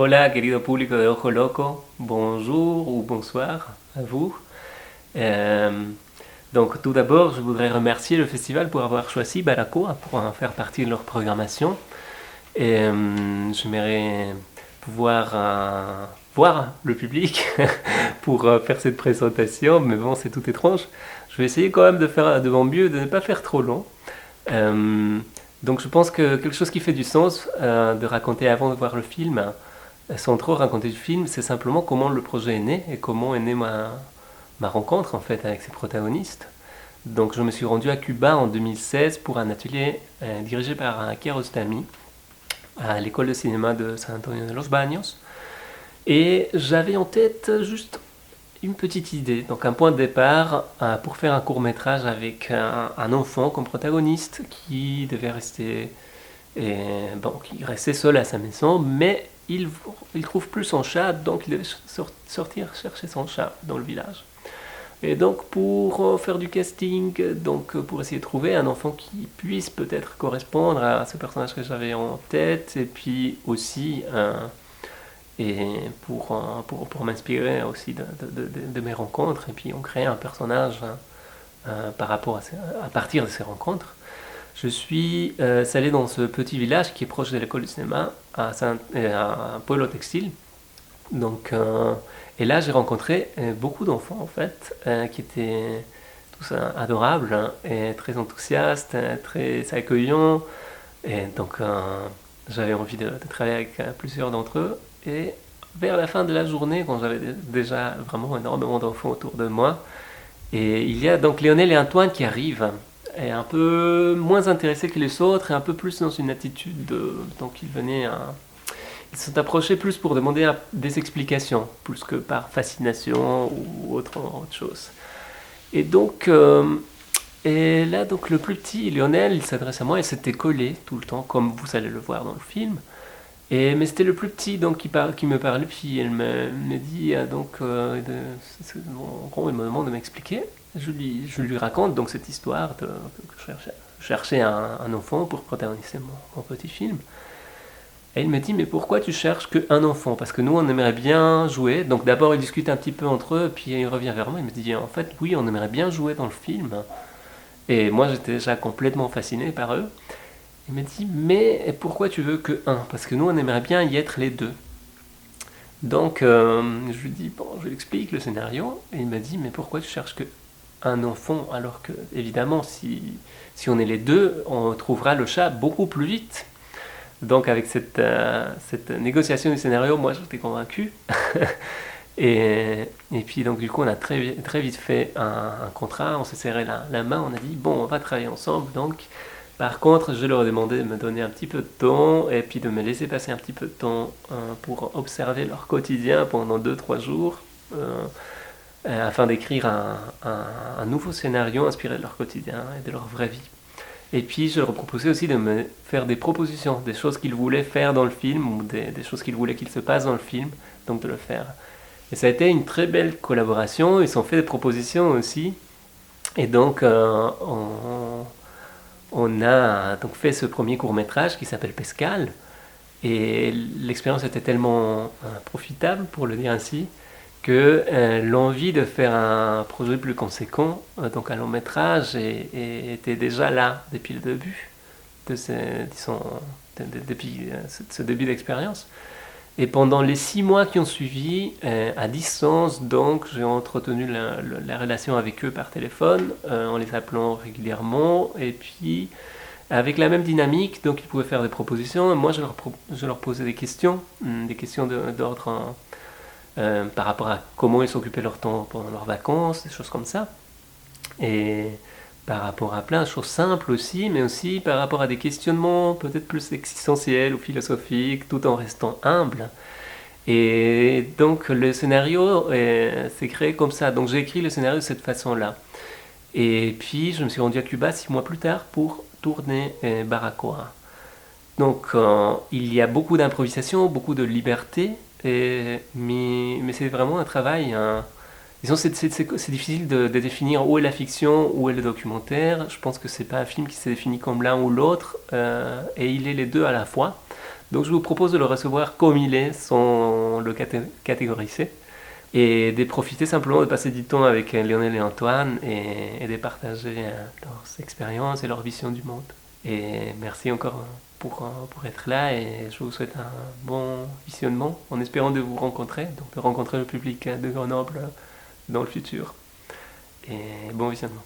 Hola, querido público de Ojo Loco, bonjour ou bonsoir à vous. Euh, donc tout d'abord, je voudrais remercier le festival pour avoir choisi Baracoa pour en faire partie de leur programmation. Et j'aimerais pouvoir voir le public pour faire cette présentation, mais bon, c'est tout étrange. Je vais essayer quand même de faire de mon mieux, de ne pas faire trop long. Euh, donc je pense que quelque chose qui fait du sens de raconter avant de voir le film, sans trop raconter le film, c'est simplement comment le projet est né et comment est née ma rencontre en fait avec ces protagonistes. Donc je me suis rendu à Cuba en 2016 pour un atelier dirigé par Kiarostami à l'école de cinéma de San Antonio de los Baños. Et j'avais en tête juste une petite idée, donc un point de départ pour faire un court métrage avec un enfant comme protagoniste qui devait rester, qui restait seul à sa maison, mais il trouve plus son chat, donc il devait sortir chercher son chat dans le village. Et donc pour faire du casting, donc pour essayer de trouver un enfant qui puisse peut-être correspondre à ce personnage que j'avais en tête, et puis aussi pour m'inspirer aussi de mes rencontres, et puis on crée un personnage par rapport à partir de ces rencontres. Je suis allé dans ce petit village qui est proche de l'école du cinéma, à Pueblo Textil. Donc, et là, j'ai rencontré beaucoup d'enfants en fait, qui étaient tous adorables hein, et très enthousiastes, très accueillants. Et donc, j'avais envie de travailler avec plusieurs d'entre eux. Et vers la fin de la journée, quand j'avais déjà vraiment énormément d'enfants autour de moi, et il y a donc Lionel et Antoine qui arrivent, et un peu moins intéressés que les autres, et un peu plus dans une attitude donc ils venaient ils sont approchés plus pour demander des explications, plus que par fascination ou autre chose. Et donc, et là, donc le plus petit, Lionel, il s'adresse à moi et s'était collé tout le temps, comme vous allez le voir dans le film. Mais c'était le plus petit donc qui me parlait, puis elle me dit en gros, il me demande de m'expliquer. Je lui raconte donc cette histoire que je cherchais un enfant pour protagoniser mon petit film. Et il me dit, mais pourquoi tu cherches qu'un enfant? Parce que nous, on aimerait bien jouer. Donc d'abord, il discute un petit peu entre eux, puis il revient vers moi. Il me dit, en fait, oui, on aimerait bien jouer dans le film. Et moi, j'étais déjà complètement fasciné par eux. Il me dit, mais pourquoi tu veux que un? Parce que nous, on aimerait bien y être les deux. Donc, je lui dis, bon, je lui explique le scénario. Et il me dit, mais pourquoi tu cherches que un enfant? Alors que, évidemment, si on est les deux, on trouvera le chat beaucoup plus vite. Donc avec cette négociation du scénario, moi j'étais convaincu. Et puis donc du coup on a très vite fait un contrat, on s'est serré la main, on a dit bon on va travailler ensemble. Donc par contre je leur ai demandé de me donner un petit peu de temps et puis de me laisser passer un petit peu de temps pour observer leur quotidien pendant 2 3 jours afin d'écrire un nouveau scénario inspiré de leur quotidien et de leur vraie vie. Et puis je leur proposais aussi de me faire des propositions, des choses qu'ils voulaient faire dans le film ou des choses qu'ils voulaient qu'il se passe dans le film, donc de le faire. Et ça a été une très belle collaboration, ils ont fait des propositions aussi. Et donc on a donc fait ce premier court métrage qui s'appelle Pescal. Et l'expérience était tellement profitable, pour le dire ainsi, que l'envie de faire un projet plus conséquent, donc un long métrage, était déjà là depuis le début, disons, depuis ce début d'expérience. Et pendant les 6 mois qui ont suivi, à distance, donc j'ai entretenu la relation avec eux par téléphone, en les appelant régulièrement, et puis avec la même dynamique, donc ils pouvaient faire des propositions, et moi je leur posais des questions d'ordre par rapport à comment ils s'occupaient leur temps pendant leurs vacances, des choses comme ça. Et par rapport à plein de choses simples aussi, mais aussi par rapport à des questionnements peut-être plus existentiels ou philosophiques, tout en restant humble. Et donc le scénario s'est créé comme ça. Donc j'ai écrit le scénario de cette façon-là. Et puis je me suis rendu à Cuba 6 mois plus tard pour tourner Baracoa. Donc il y a beaucoup d'improvisation, beaucoup de liberté, mais c'est vraiment un travail. Disons, c'est difficile de définir où est la fiction, où est le documentaire. Je pense que c'est pas un film qui s'est défini comme l'un ou l'autre, et il est les deux à la fois. Donc je vous propose de le recevoir comme il est, sans le catégoriser, et de profiter simplement de passer du temps avec Lionel et Antoine et de partager leurs expériences et leur vision du monde. Et merci encore pour être là et je vous souhaite un bon visionnement en espérant de vous rencontrer, donc de rencontrer le public de Grenoble dans le futur. Et bon visionnement.